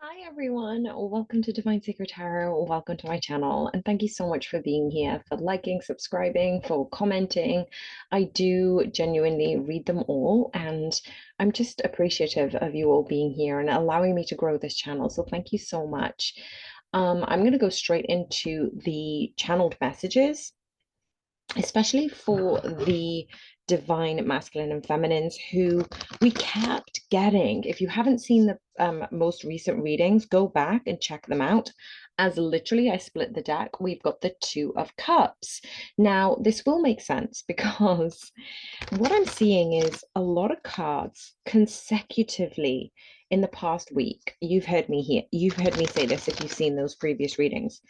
Hi everyone, welcome to Divine Sacred Tarot, welcome to my channel, and thank you so much for being here, for liking, subscribing, for commenting. I do genuinely read them all, and I'm just appreciative of you all being here and allowing me to grow this channel, so thank you so much. I'm going to go straight into the channeled messages, especially for the divine masculine and feminines who we kept getting. If you haven't seen the most recent readings, go back and check them out. As literally I split the deck, we've got the Two of Cups. Now, this will make sense because what I'm seeing is a lot of cards consecutively in the past week. You've heard me say this if you've seen those previous readings.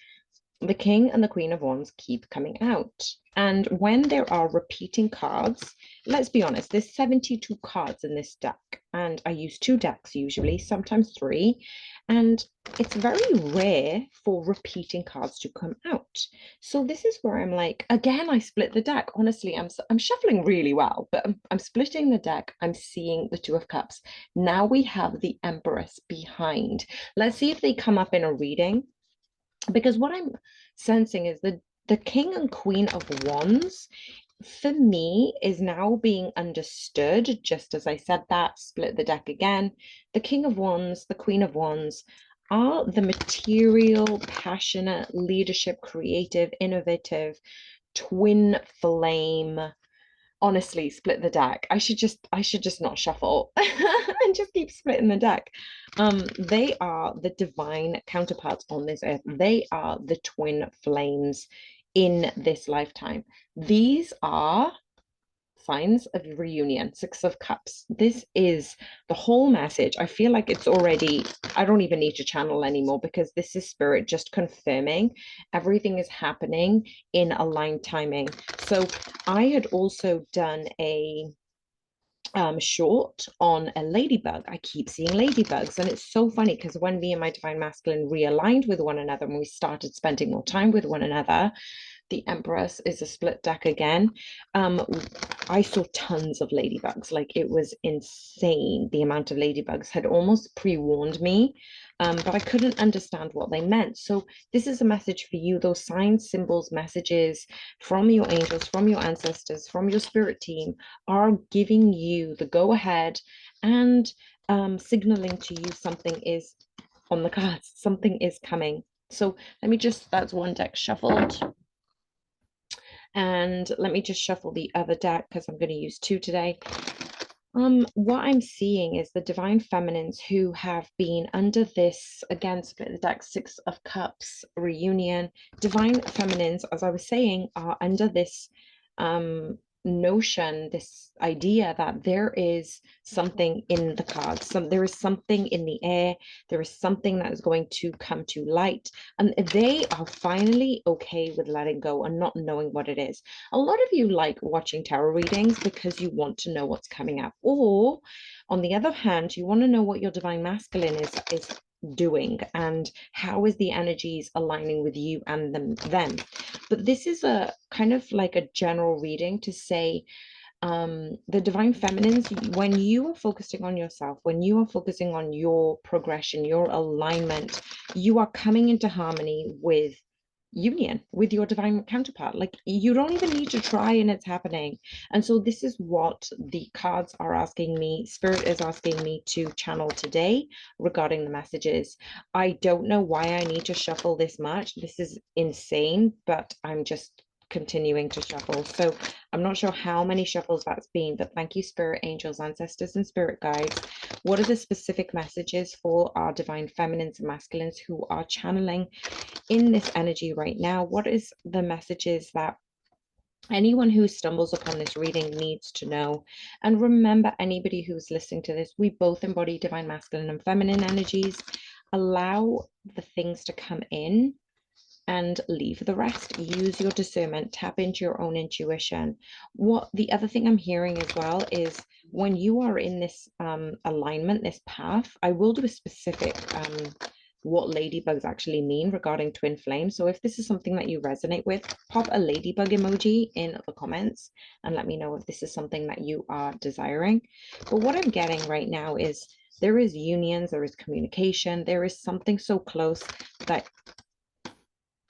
The King and the Queen of Wands keep coming out. And when there are repeating cards, let's be honest, there's 72 cards in this deck. And I use two decks usually, sometimes three. And it's very rare for repeating cards to come out. So this is where I'm like, again, I split the deck. Honestly, I'm shuffling really well, but I'm splitting the deck. I'm seeing the Two of Cups. Now we have the Empress behind. Let's see if they come up in a reading, because what I'm sensing is the King and Queen of Wands for me is now being understood. Just as I said that, split the deck again. The King of Wands, the Queen of Wands are the material, passionate, leadership, creative, innovative, twin flame. Honestly, split the deck. I should just not shuffle and just keep splitting the deck. They are the divine counterparts on this earth. They are the twin flames in this lifetime. These are signs of reunion. Six of Cups. This is the whole message. I feel like it's already, I don't even need to channel anymore because this is spirit just confirming everything is happening in aligned timing. So I had also done a short on a ladybug. I keep seeing ladybugs, and it's so funny because when me and my divine masculine realigned with one another and we started spending more time with one another, the Empress is a split deck again. I saw tons of ladybugs. Like, it was insane. The amount of ladybugs had almost pre-warned me, but I couldn't understand what they meant. So this is a message for you. Those signs, symbols, messages from your angels, from your ancestors, from your spirit team are giving you the go ahead and signaling to you something is on the cards, something is coming. So let me just, that's one deck shuffled. And let me just shuffle the other deck because I'm going to use two today. What I'm seeing is the divine feminines who have been under this, again, split the deck, Six of Cups, reunion. Divine feminines, as I was saying, are under this notion, this idea that there is something in the cards, there is something in the air, there is something that is going to come to light, and they are finally okay with letting go and not knowing what it is. A lot of you like watching tarot readings because you want to know what's coming up, or on the other hand, you want to know what your divine masculine is doing and how is the energies aligning with you and them. But this is a kind of like a general reading to say, the divine feminines, when you are focusing on yourself, when you are focusing on your progression, your alignment, you are coming into harmony with union with your divine counterpart. Like, you don't even need to try and it's happening. And so this is what the cards are asking me, spirit is asking me to channel today regarding the messages. I don't know why I need to shuffle this much. This is insane, but I'm just continuing to shuffle. So I'm not sure how many shuffles that's been, but thank you, spirit, angels, ancestors, and spirit guides. What are the specific messages for our divine feminines and masculines who are channeling in this energy right now? What is the messages that anyone who stumbles upon this reading needs to know? And remember, anybody who's listening to this, we both embody divine masculine and feminine energies. Allow the things to come in and leave the rest. Use your discernment, tap into your own intuition. What the other thing I'm hearing as well is when you are in this alignment, this path, I will do a specific what ladybugs actually mean regarding twin flames. So if this is something that you resonate with, pop a ladybug emoji in the comments and let me know if this is something that you are desiring. But what I'm getting right now is there is unions, there is communication, there is something so close that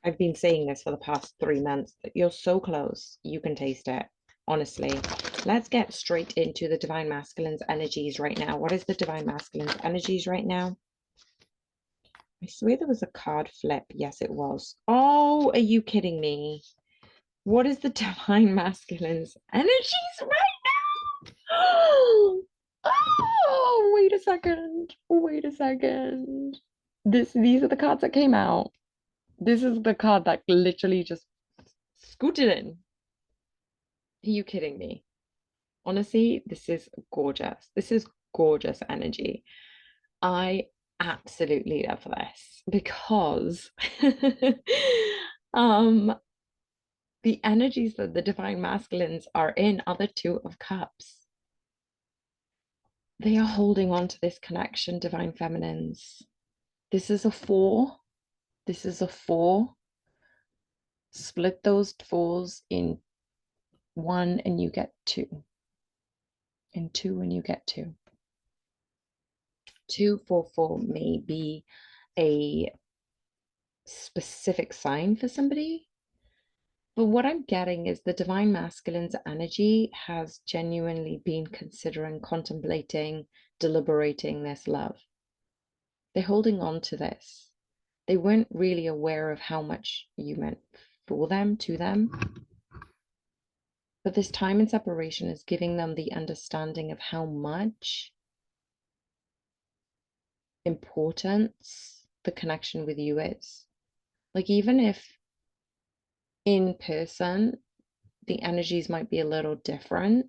I've been saying this for the past 3 months, that you're so close, you can taste it. Honestly, let's get straight into the divine masculine's energies right now. What is the divine masculine's energies right now? I swear there was a card flip. Yes, it was. Oh, are you kidding me? What is the divine masculine's energies right now? Oh, wait a second. Wait a second. These are the cards that came out. This is the card that literally just scooted in. Are you kidding me? Honestly, this is gorgeous. This is gorgeous energy. I absolutely love this because um the energies that the divine masculines are in are the Two of Cups. They are holding on to this connection, divine feminines. This is a 4. This is a 4. Split those 4s in 1 and you get 2. In 2 and you get 2. 2, 4, 4 may be a specific sign for somebody. But what I'm getting is the divine masculine's energy has genuinely been considering, contemplating, deliberating this love. They're holding on to this. They weren't really aware of how much you meant for them, to them. But this time in separation is giving them the understanding of how much importance the connection with you is. Like, even if in person the energies might be a little different,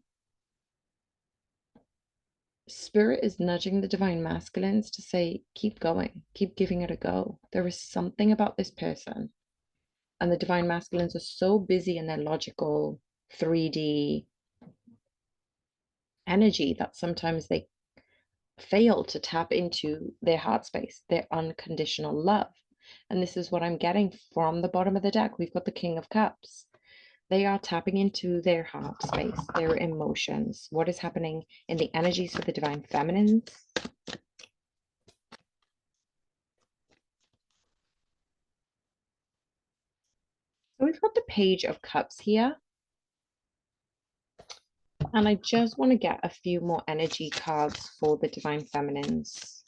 Spirit is nudging the divine masculines to say, keep going, keep giving it a go. There is something about this person. And the divine masculines are so busy in their logical 3D energy that sometimes they fail to tap into their heart space, their unconditional love. And this is what I'm getting from the bottom of the deck. We've got the King of Cups. They are tapping into their heart space, their emotions. What is happening in the energies of the divine feminines? So we've got the Page of Cups here. And I just want to get a few more energy cards for the divine feminines.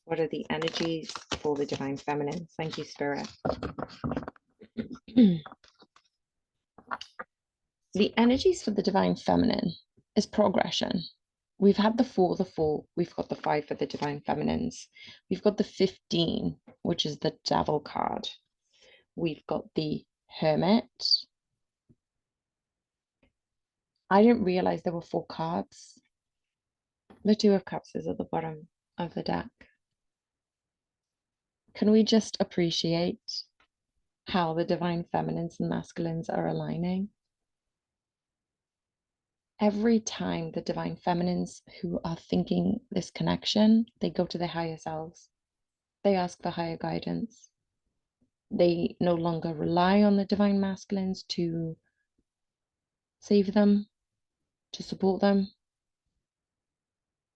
What are the energies for the divine feminines? Thank you, Spirit. The energies for the divine feminine is progression. We've had the 4, the 4. We've got the 5 for the divine feminines. We've got the 15, which is the Devil card. We've got the Hermit. I didn't realize there were 4 cards. The 2 of Cups is at the bottom of the deck. Can we just appreciate how the divine feminines and masculines are aligning? Every time the divine feminines who are thinking this connection, they go to their higher selves. They ask for higher guidance. They no longer rely on the divine masculines to save them, to support them.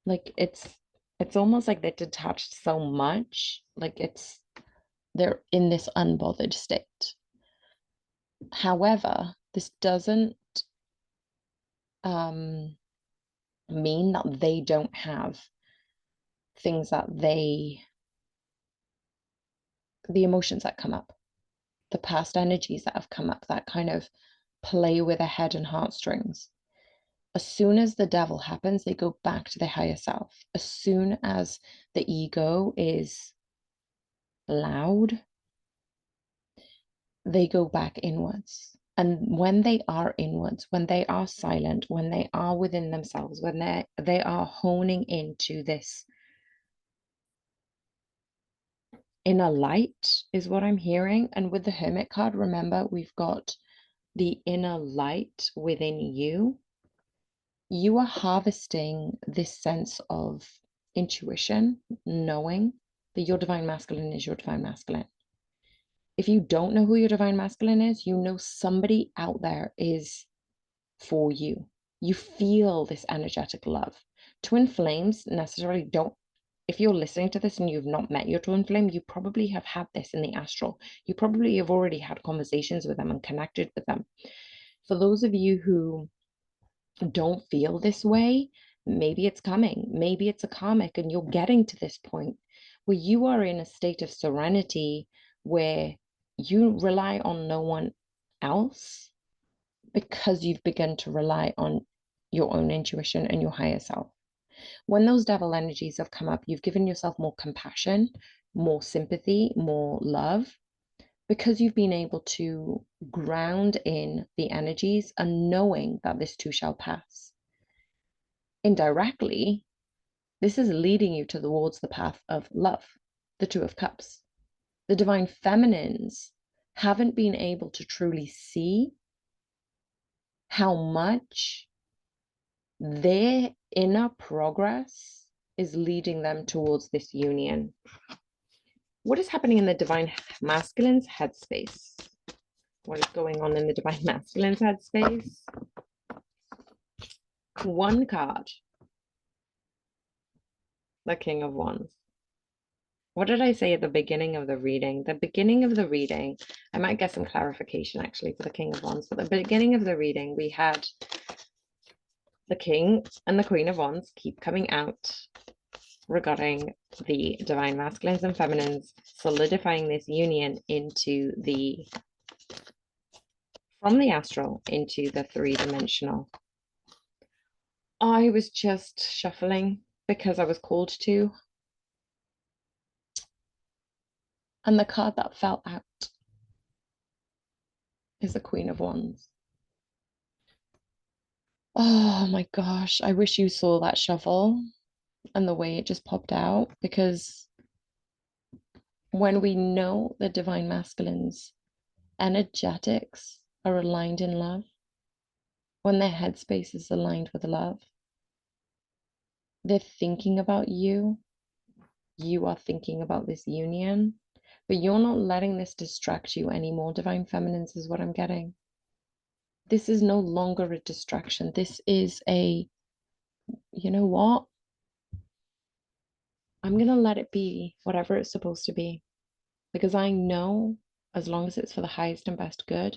Like it's almost like they're detached so much, like they're in this unbothered state. However, this doesn't mean that they don't have things that the emotions that come up, the past energies that have come up that kind of play with their head and heartstrings. As soon as the devil happens, they go back to their higher self. As soon as the ego is loud, they go back inwards. And when they are inwards, when they are silent, when they are within themselves, when they are honing into this inner light is what I'm hearing. And with the Hermit card, remember, we've got the inner light within you. You are harvesting this sense of intuition, knowing, that your divine masculine is your divine masculine. If you don't know who your divine masculine is, you know somebody out there is for you. You feel this energetic love. Twin flames necessarily don't. If you're listening to this and you've not met your twin flame, you probably have had this in the astral. You probably have already had conversations with them and connected with them. For those of you who don't feel this way, maybe it's coming. Maybe it's a karmic, and you're getting to this point where you are in a state of serenity where you rely on no one else because you've begun to rely on your own intuition and your higher self. When those devil energies have come up, you've given yourself more compassion, more sympathy, more love, because you've been able to ground in the energies and knowing that this too shall pass. Indirectly, this is leading you towards the path of love, the Two of Cups. The divine feminines haven't been able to truly see how much their inner progress is leading them towards this union. What is happening in the divine masculine's headspace? What is going on in the divine masculine's headspace? One card, the King of Wands. What did I say at the beginning of the reading? The beginning of the reading, I might get some clarification actually for the King of Wands, but the beginning of the reading, we had the King and the Queen of Wands keep coming out regarding the divine masculines and feminines, solidifying this union into the, from the astral into the three-dimensional. I was just shuffling because I was called to. And the card that fell out is the Queen of Wands. Oh my gosh, I wish you saw that shuffle and the way it just popped out, because when we know the divine masculines, energetics are aligned in love, when their headspace is aligned with love, they're thinking about you, you are thinking about this union, but you're not letting this distract you anymore. Divine feminines is what I'm getting. This is no longer a distraction. This is a, you know what? I'm going to let it be whatever it's supposed to be, because I know as long as it's for the highest and best good,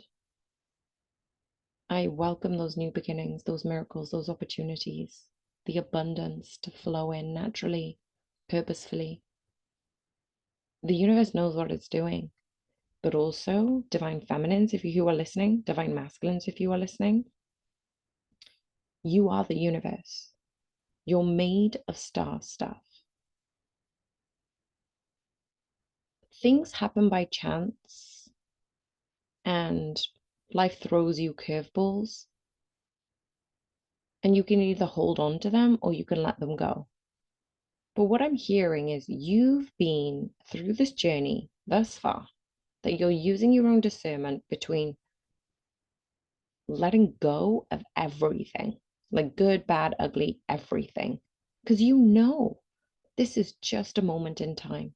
I welcome those new beginnings, those miracles, those opportunities, the abundance to flow in naturally, purposefully. The universe knows what it's doing, but also divine feminines, if you are listening, divine masculines, if you are listening, you are the universe. You're made of star stuff. Things happen by chance and life throws you curveballs, and you can either hold on to them or you can let them go. But what I'm hearing is you've been through this journey thus far, that you're using your own discernment between letting go of everything, like good, bad, ugly, everything, because you know this is just a moment in time.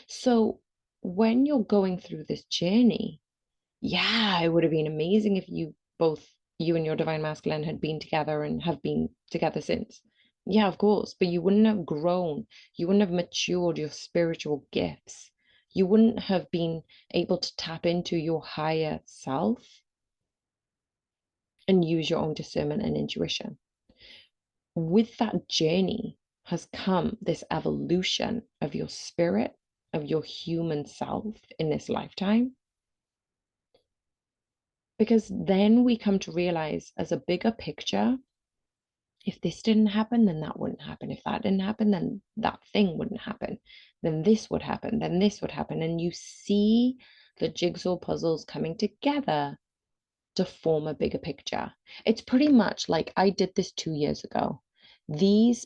So when you're going through this journey, yeah, it would have been amazing if you both, you and your divine masculine, had been together and have been together since. Yeah, of course, but you wouldn't have grown. You wouldn't have matured your spiritual gifts. You wouldn't have been able to tap into your higher self and use your own discernment and intuition. With that journey has come this evolution of your spirit, of your human self in this lifetime. Because then we come to realize, as a bigger picture, if this didn't happen, then that wouldn't happen. If that didn't happen, then that thing wouldn't happen. Then this would happen. Then this would happen. And you see the jigsaw puzzles coming together to form a bigger picture. It's pretty much like I did this 2 years ago. These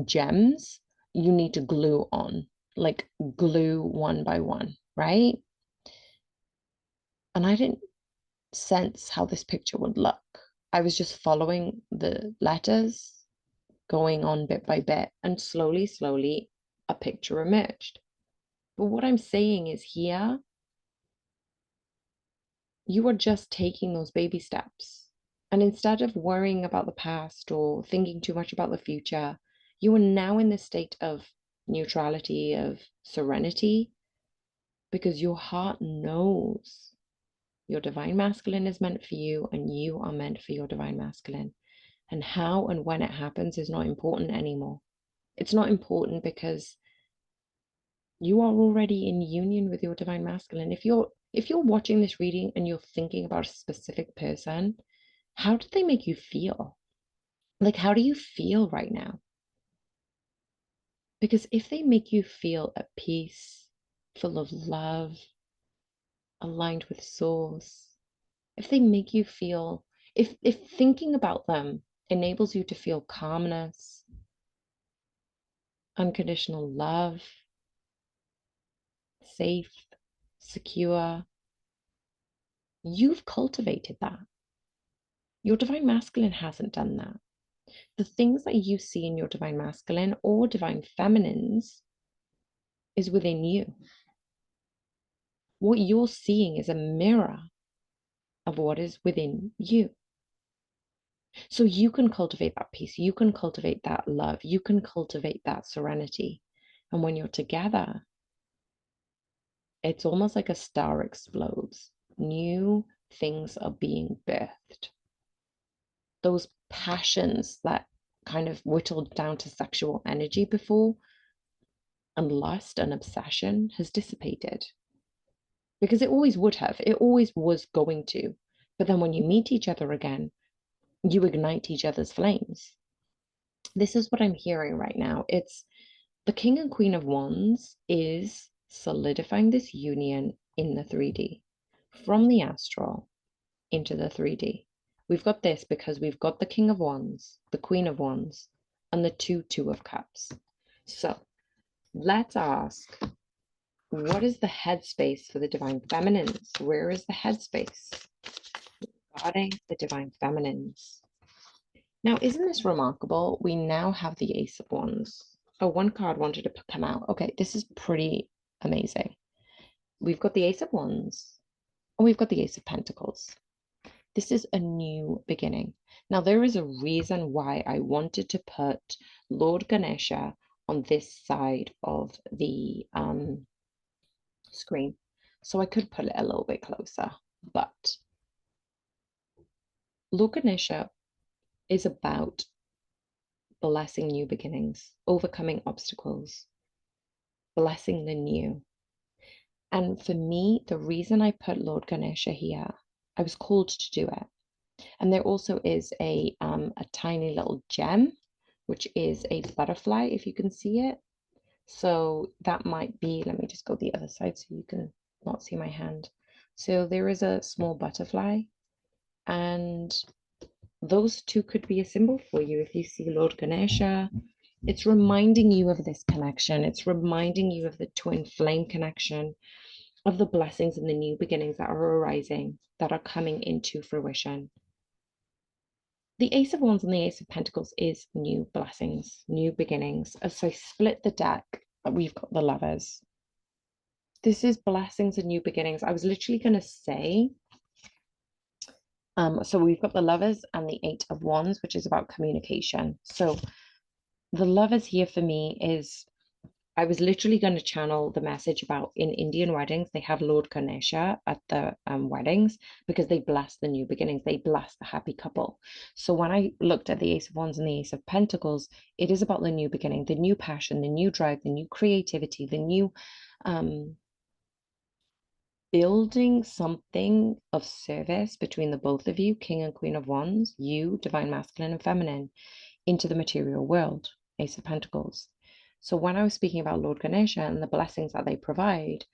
gems you need to glue on, like glue one by one, right? And I didn't sense how this picture would look. I was just following the letters, going on bit by bit, and slowly, slowly, a picture emerged. But what I'm saying is here, you are just taking those baby steps. And instead of worrying about the past or thinking too much about the future, you are now in this state of neutrality, of serenity, because your heart knows your divine masculine is meant for you and you are meant for your divine masculine. And how and when it happens is not important anymore. It's not important because you are already in union with your divine masculine. If you're watching this reading and you're thinking about a specific person, how did they make you feel? Like, how do you feel right now? Because if they make you feel at peace, full of love, aligned with source, if they make you feel, if thinking about them enables you to feel calmness, unconditional love, safe, secure, you've cultivated that. Your divine masculine hasn't done that. The things that you see in your divine masculine or divine feminines is within you. What you're seeing is a mirror of what is within you. So you can cultivate that peace, you can cultivate that love, you can cultivate that serenity. And when you're together, it's almost like a star explodes. New things are being birthed. Those passions that kind of whittled down to sexual energy before, and lust and obsession has dissipated. Because it always would have, it always was going to. But then when you meet each other again, you ignite each other's flames. This is what I'm hearing right now. It's the King and Queen of Wands is solidifying this union in the 3D, from the astral into the 3D. We've got this because we've got the King of Wands, the Queen of Wands, and the Two of Cups. So let's ask, what is the headspace for the divine feminines? Where is the headspace regarding the divine feminines? Now, isn't this remarkable? We now have the Ace of Wands. Oh, one card wanted to come out. Okay, this is pretty amazing. We've got the Ace of Wands, and we've got the Ace of Pentacles. This is a new beginning. Now, there is a reason why I wanted to put Lord Ganesha on this side of the screen. So I could put it a little bit closer, but Lord Ganesha is about blessing new beginnings, overcoming obstacles, blessing the new. And for me, the reason I put Lord Ganesha here, I was called to do it. And there also is a tiny little gem, which is a butterfly, if you can see it. So that might be, let me just go the other side so you can not see my hand. So there is a small butterfly, and those two could be a symbol for you. If you see Lord Ganesha, it's reminding you of this connection. It's reminding you of the twin flame connection, of the blessings and the new beginnings that are arising, that are coming into fruition. The Ace of Wands and the Ace of Pentacles is new blessings, new beginnings. As I split the deck, we've got the Lovers. This is blessings and new beginnings. I was literally going to say, so we've got the Lovers and the Eight of Wands, which is about communication. So the Lovers here for me is, I was literally going to channel the message about in Indian weddings, they have Lord Ganesha at the weddings because they bless the new beginnings. They bless the happy couple. So when I looked at the Ace of Wands and the Ace of Pentacles, it is about the new beginning, the new passion, the new drive, the new creativity, the new building something of service between the both of you, King and Queen of Wands, you, divine masculine and feminine, into the material world, Ace of Pentacles. So when I was speaking about Lord Ganesha and the blessings that they provide,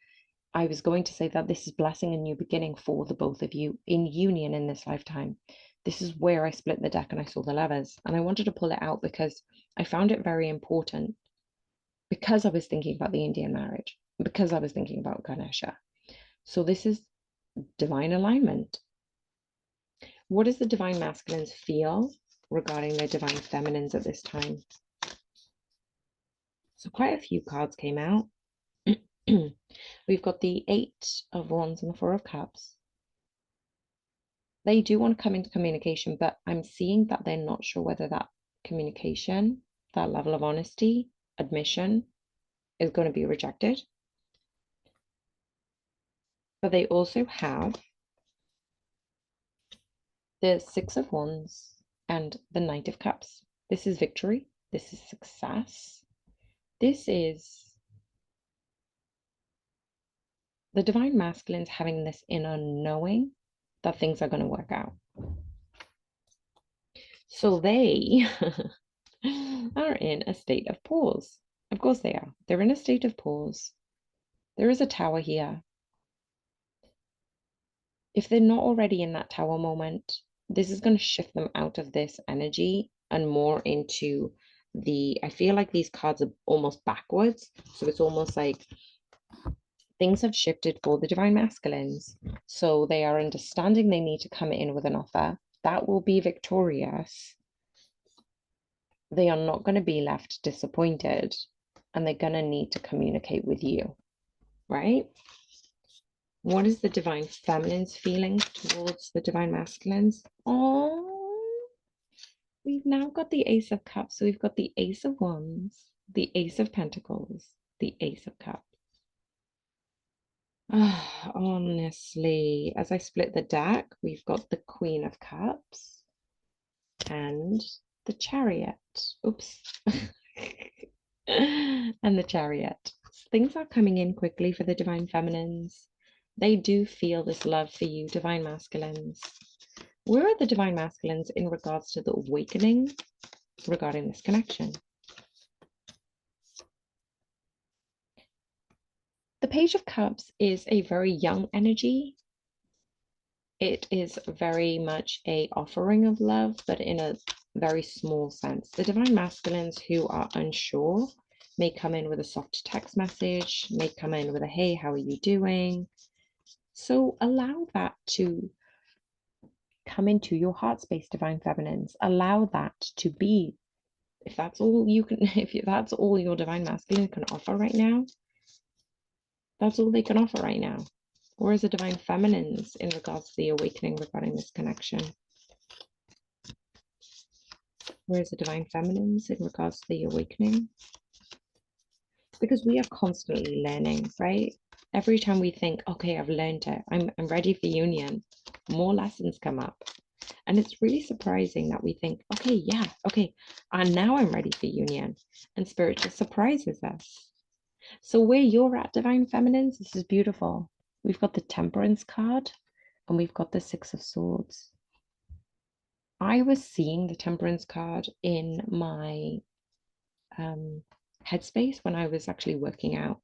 I was going to say that this is blessing a new beginning for the both of you in union in this lifetime. This is where I split the deck and I saw the Lovers. And I wanted to pull it out because I found it very important, because I was thinking about the Indian marriage, because I was thinking about Ganesha. So this is divine alignment. What does the divine masculines feel regarding their divine feminines at this time? So quite a few cards came out. We've got the Eight of Wands and the Four of Cups. They do want to come into communication, but I'm seeing that they're not sure whether that communication, that level of honesty, admission, is going to be rejected. But they also have the Six of Wands and the Knight of Cups. This is victory. This is success. This is the divine masculines having this inner knowing that things are going to work out. So they are in a state of pause. Of course they are. They're in a state of pause. There is a tower here. If they're not already in that tower moment, this is going to shift them out of this energy and more into I feel like these cards are almost backwards. So it's almost like things have shifted for the divine masculines. So they are understanding they need to come in with an offer that will be victorious. They are not going to be left disappointed, and they're going to need to communicate with you, right? What is the divine feminine's feelings towards the divine masculines? Oh, we've now got the Ace of Cups. So we've got the Ace of Wands, the Ace of Pentacles, the Ace of Cups. Honestly, as I split the deck, we've got the Queen of Cups and the Chariot. Oops. And the Chariot. Things are coming in quickly for the divine feminines. They do feel this love for you, divine masculines. Where are the divine masculines in regards to the awakening regarding this connection? The Page of Cups is a very young energy. It is very much a offering of love, but in a very small sense. The divine masculines who are unsure may come in with a soft text message, may come in with a, hey, how are you doing? So allow that to come into your heart space, divine feminines. Allow that to be, if that's all you can, if that's all your divine masculine can offer right now, that's all they can offer right now. Or is the divine feminines in regards to the awakening regarding this connection? Where is the divine feminines in regards to the awakening? Because we are constantly learning, right? Every time we think, okay, I've learned it, I'm ready for union, more lessons come up. And it's really surprising that we think, okay, yeah, okay, and now I'm ready for union. And Spirit just surprises us. So where you're at, divine feminines, this is beautiful. We've got the Temperance card and we've got the Six of Swords. I was seeing the Temperance card in my headspace when I was actually working out.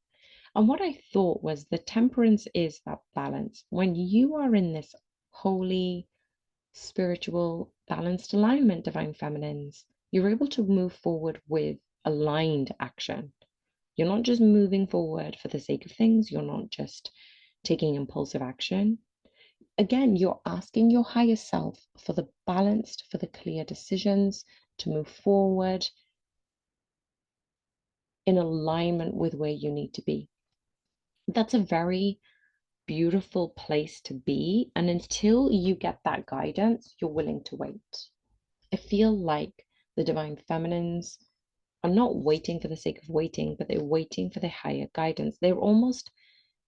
And what I thought was the temperance is that balance. When you are in this holy, spiritual, balanced alignment, divine feminines, you're able to move forward with aligned action. You're not just moving forward for the sake of things. You're not just taking impulsive action. Again, you're asking your higher self for the balanced, for the clear decisions to move forward in alignment with where you need to be. That's a very beautiful place to be. And until you get that guidance, you're willing to wait. I feel like the divine feminines are not waiting for the sake of waiting, but they're waiting for the higher guidance. They're almost,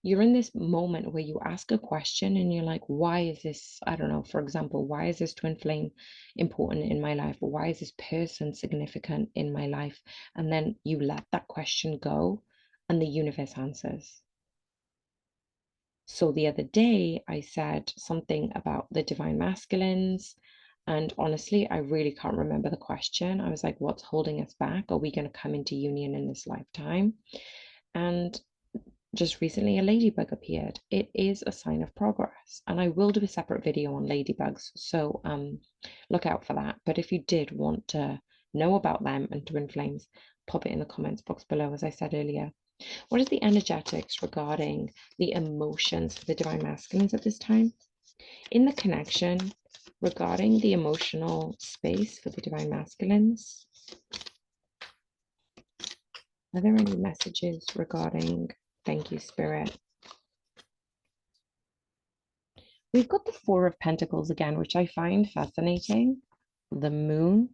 you're in this moment where you ask a question and you're like, why is this, I don't know, for example, why is this twin flame important in my life? Or why is this person significant in my life? And then you let that question go and the universe answers. So the other day, I said something about the divine masculines. And honestly, I really can't remember the question. I was like, what's holding us back? Are we going to come into union in this lifetime? And just recently, a ladybug appeared. It is a sign of progress. And I will do a separate video on ladybugs. So look out for that. But if you did want to know about them and twin flames, pop it in the comments box below, as I said earlier. What is the energetics regarding the emotions for the divine masculines at this time? In the connection regarding the emotional space for the divine masculines, Are there any messages regarding, thank you, Spirit? We've got the Four of Pentacles again, which I find fascinating. The Moon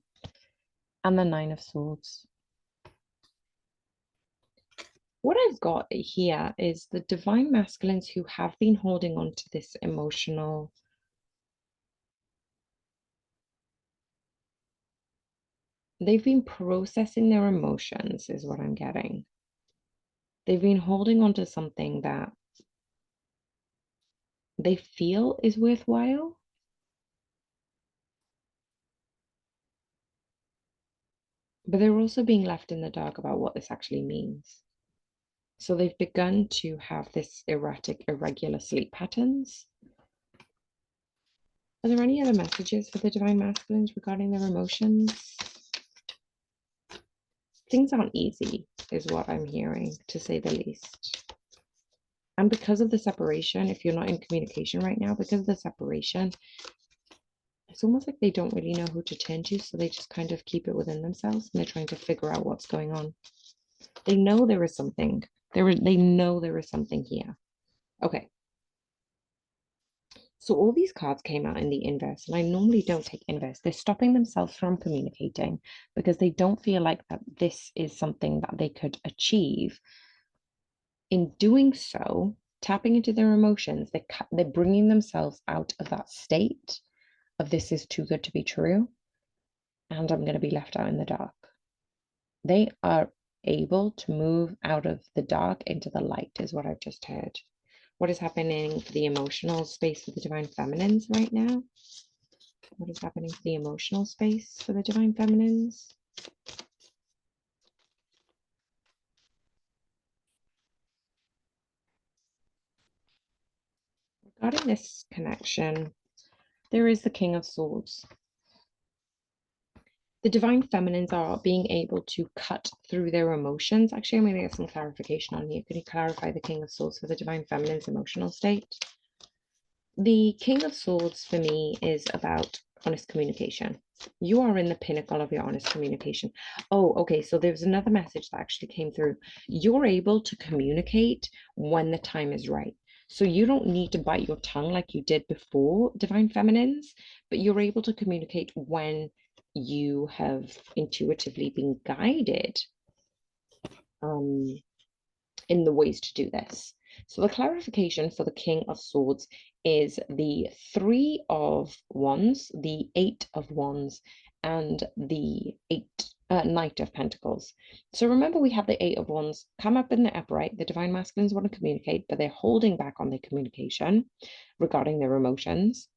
and the Nine of Swords. What I've got here is the divine masculines who have been holding on to this emotional. They've been processing their emotions, is what I'm getting. They've been holding on to something that they feel is worthwhile. But they're also being left in the dark about what this actually means. So they've begun to have this erratic, irregular sleep patterns. Are there any other messages for the divine masculines regarding their emotions? Things aren't easy, is what I'm hearing, to say the least. And because of the separation, if you're not in communication right now, because of the separation, it's almost like they don't really know who to turn to, so they just kind of keep it within themselves and they're trying to figure out what's going on. They know there is something. They know there is something here. Okay. So all these cards came out in the inverse, and I normally don't take inverse. They're stopping themselves from communicating because they don't feel like that this is something that they could achieve. In doing so, tapping into their emotions, they're bringing themselves out of that state of this is too good to be true, and I'm going to be left out in the dark. They are able to move out of the dark into the light, is what I've just heard. What is happening for the emotional space for the divine feminines right now? What is happening to the emotional space for the divine feminines? Regarding this connection, there is the King of Swords. The divine feminines are being able to cut through their emotions. Actually, I'm going to get some clarification on here. Can you clarify the King of Swords for the divine feminine's emotional state? The King of Swords for me is about honest communication. You are in the pinnacle of your honest communication. Oh, okay. So there's another message that actually came through. You're able to communicate when the time is right. So you don't need to bite your tongue like you did before, divine feminines, but you're able to communicate when you have intuitively been guided in the ways to do this. So the clarification for the King of Swords is the Three of Wands, the Eight of Wands, and the Knight of Pentacles. So remember, we have the Eight of Wands come up in the upright. The divine masculines want to communicate, but they're holding back on their communication regarding their emotions.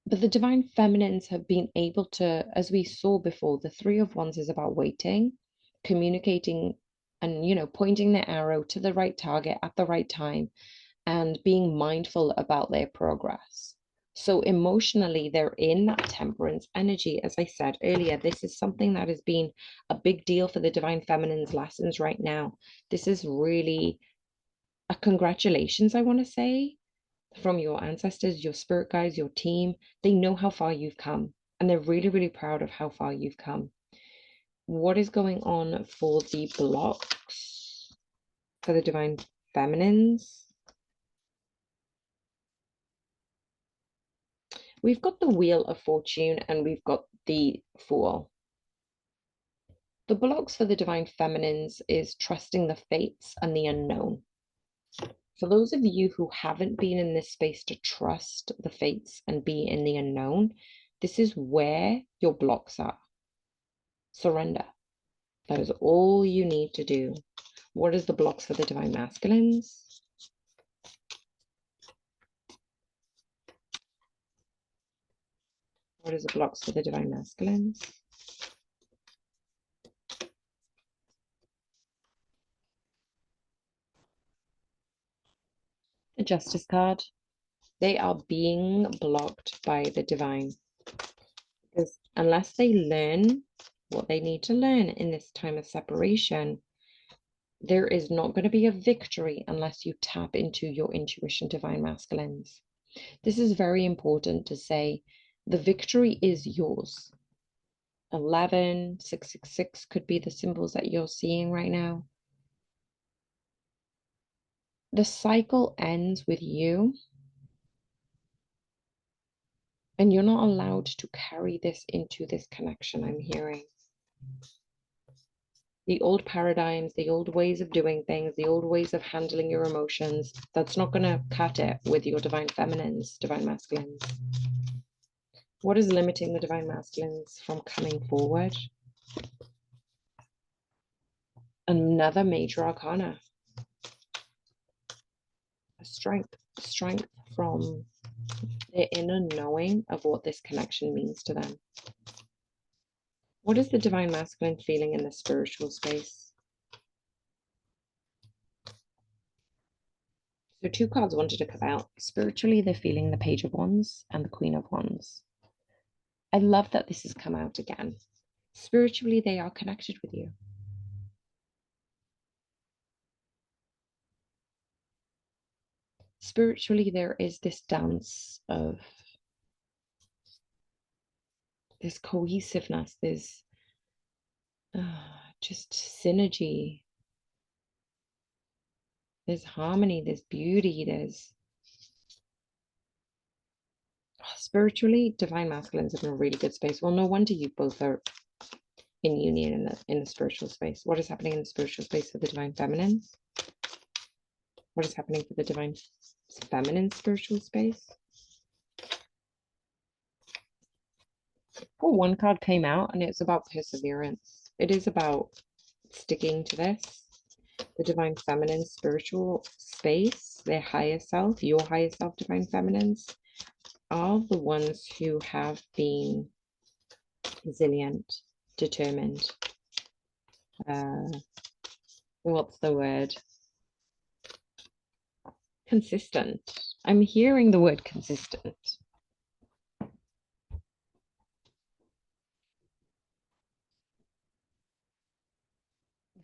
But the divine feminines have been able to, as we saw before, the Three of Wands is about waiting, communicating, and pointing their arrow to the right target at the right time and being mindful about their progress. So emotionally, they're in that temperance energy. As I said earlier, this is something that has been a big deal for the divine feminine's lessons right now. This is really a congratulations, I want to say, from your ancestors, your spirit guides, your team. They know how far you've come and they're really, really proud of how far you've come. What is going on for the blocks for the divine feminines? We've got the Wheel of Fortune and we've got the Fool. The blocks for the divine feminines is trusting the fates and the unknown. For those of you who haven't been in this space to trust the fates and be in the unknown, this is where your blocks are. Surrender. That is all you need to do. What is the blocks for the divine masculines? What is the blocks for the divine masculines? The Justice card. They are being blocked by the divine. Because unless they learn what they need to learn in this time of separation, there is not going to be a victory unless you tap into your intuition, divine masculines. This is very important to say. The victory is yours. 11, 666 could be the symbols that you're seeing right now. The cycle ends with you, and you're not allowed to carry this into this connection, I'm hearing. The old paradigms, the old ways of doing things, the old ways of handling your emotions, that's not going to cut it with your divine feminines, divine masculines. What is limiting the divine masculines from coming forward? Another major arcana. Strength from their inner knowing of what this connection means to them. What is the divine masculine feeling in the spiritual space? So two cards wanted to come out. Spiritually, they're feeling the Page of Wands and the Queen of Wands. I love that this has come out again. Spiritually, they are connected with you. Spiritually, there is this dance of this cohesiveness, there's just synergy, there's harmony, there's beauty, there's spiritually, divine masculines are in a really good space. Well, no wonder you both are in union in the spiritual space. What is happening in the spiritual space for the divine feminines? What is happening for the divine feminine spiritual space? Oh, one card came out and it's about perseverance. It is about sticking to this. The divine feminine spiritual space, their higher self, your higher self, divine feminines, are the ones who have been resilient, determined. What's the word? Consistent. I'm hearing the word consistent.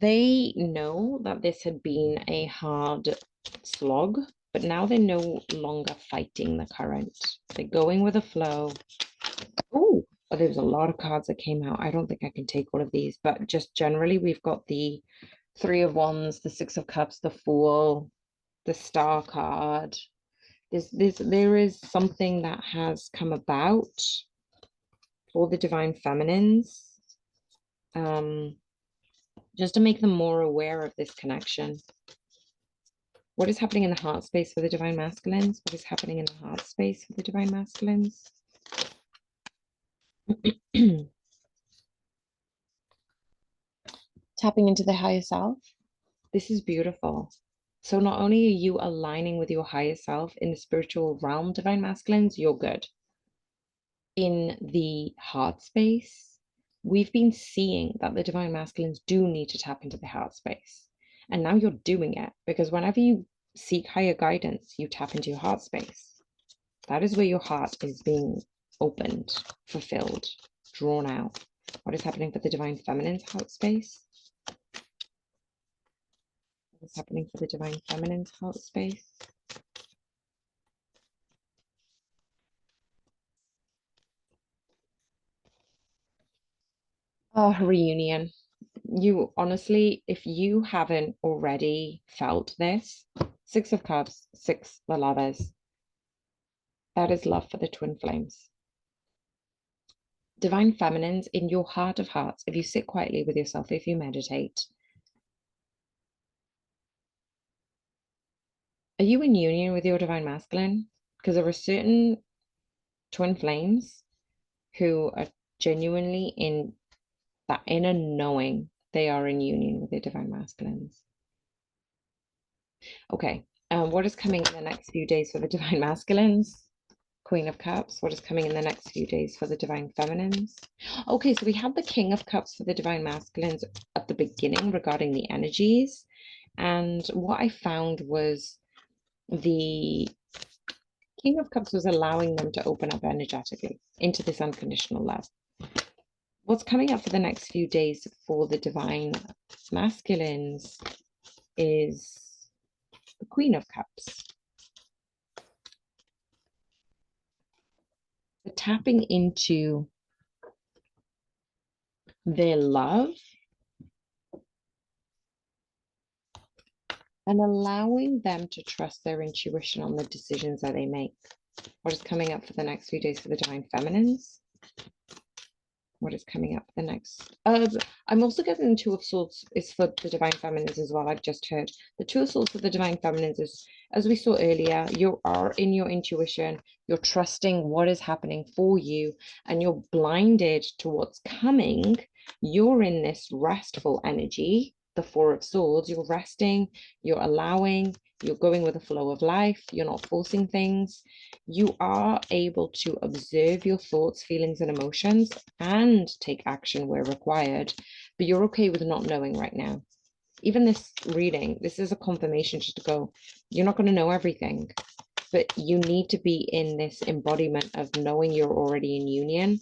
They know that this had been a hard slog, but now they're no longer fighting the current. They're going with the flow. Oh, there's a lot of cards that came out. I don't think I can take all of these, but just generally, we've got the Three of Wands, the Six of Cups, the Fool, the Star card. There is something that has come about for the divine feminines. Just to make them more aware of this connection. What is happening in the heart space for the divine masculines? What is happening in the heart space for the divine masculines? Tapping into the higher self. This is beautiful. So not only are you aligning with your higher self in the spiritual realm, divine masculines, you're good. In the heart space, we've been seeing that the divine masculines do need to tap into the heart space. And now you're doing it, because whenever you seek higher guidance, you tap into your heart space. That is where your heart is being opened, fulfilled, drawn out. What is happening for the divine feminine's heart space? What is happening for the divine feminine's heart space? Oh, reunion. You honestly, if you haven't already felt this, Six of Cups, Six the Lovers, that is love for the twin flames. Divine feminines, in your heart of hearts, if you sit quietly with yourself, if you meditate, are you in union with your divine masculine? Because there are certain twin flames who are genuinely in that inner knowing they are in union with their divine masculines. Okay, what is coming in the next few days for the divine masculines? Queen of Cups. What is coming in the next few days for the divine feminines? Okay, so we had the King of Cups for the divine masculines at the beginning regarding the energies. And what I found was the King of Cups was allowing them to open up energetically into this unconditional love. What's coming up for the next few days for the divine masculines is the Queen of Cups. The tapping into their love, and allowing them to trust their intuition on the decisions that they make. What is coming up for the next few days for the Divine Feminines? What is coming up the next? I'm also getting the Two of Swords is for the Divine Feminines as well. I've just heard the Two of Swords for the Divine Feminines is, as we saw earlier, you are in your intuition, you're trusting what is happening for you, and you're blinded to what's coming. You're in this restful energy, the Four of Swords. You're resting, you're allowing, you're going with the flow of life, you're not forcing things. You are able to observe your thoughts, feelings, and emotions and take action where required, but you're okay with not knowing right now. Even this reading, this is a confirmation just to go, you're not going to know everything, but you need to be in this embodiment of knowing you're already in union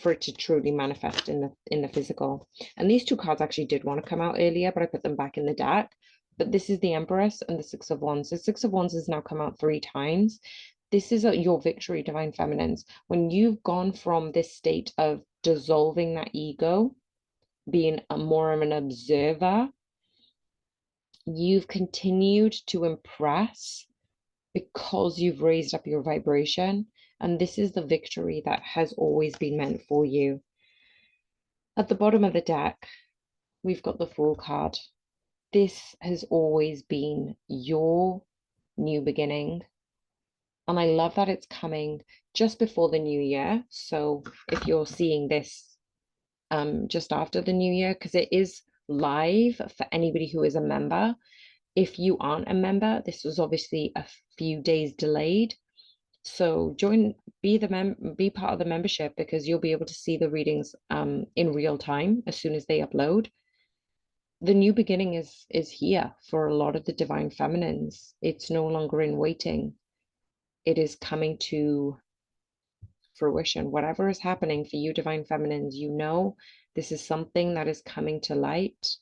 for it to truly manifest in the physical. And these two cards actually did want to come out earlier, but I put them back in the deck. But this is the Empress and the Six of Wands. The Six of Wands has now come out 3 times. This is your victory, Divine Feminines. When you've gone from this state of dissolving that ego, being more of an observer, you've continued to impress because you've raised up your vibration. And this is the victory that has always been meant for you. At the bottom of the deck, we've got the Fool card. This has always been your new beginning. And I love that it's coming just before the new year. So if you're seeing this just after the new year, because it is live for anybody who is a member. If you aren't a member, this was obviously a few days delayed. So join, be part of the membership, because you'll be able to see the readings in real time as soon as they upload. The new beginning is here for a lot of the Divine Feminines. It's no longer in waiting. It is coming to fruition. Whatever is happening for you, Divine Feminines, you know this is something that is coming to light,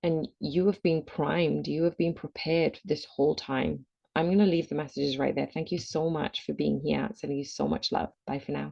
and you have been primed, you have been prepared this whole time. I'm going to leave the messages right there. Thank you so much for being here. Sending you so much love. Bye for now.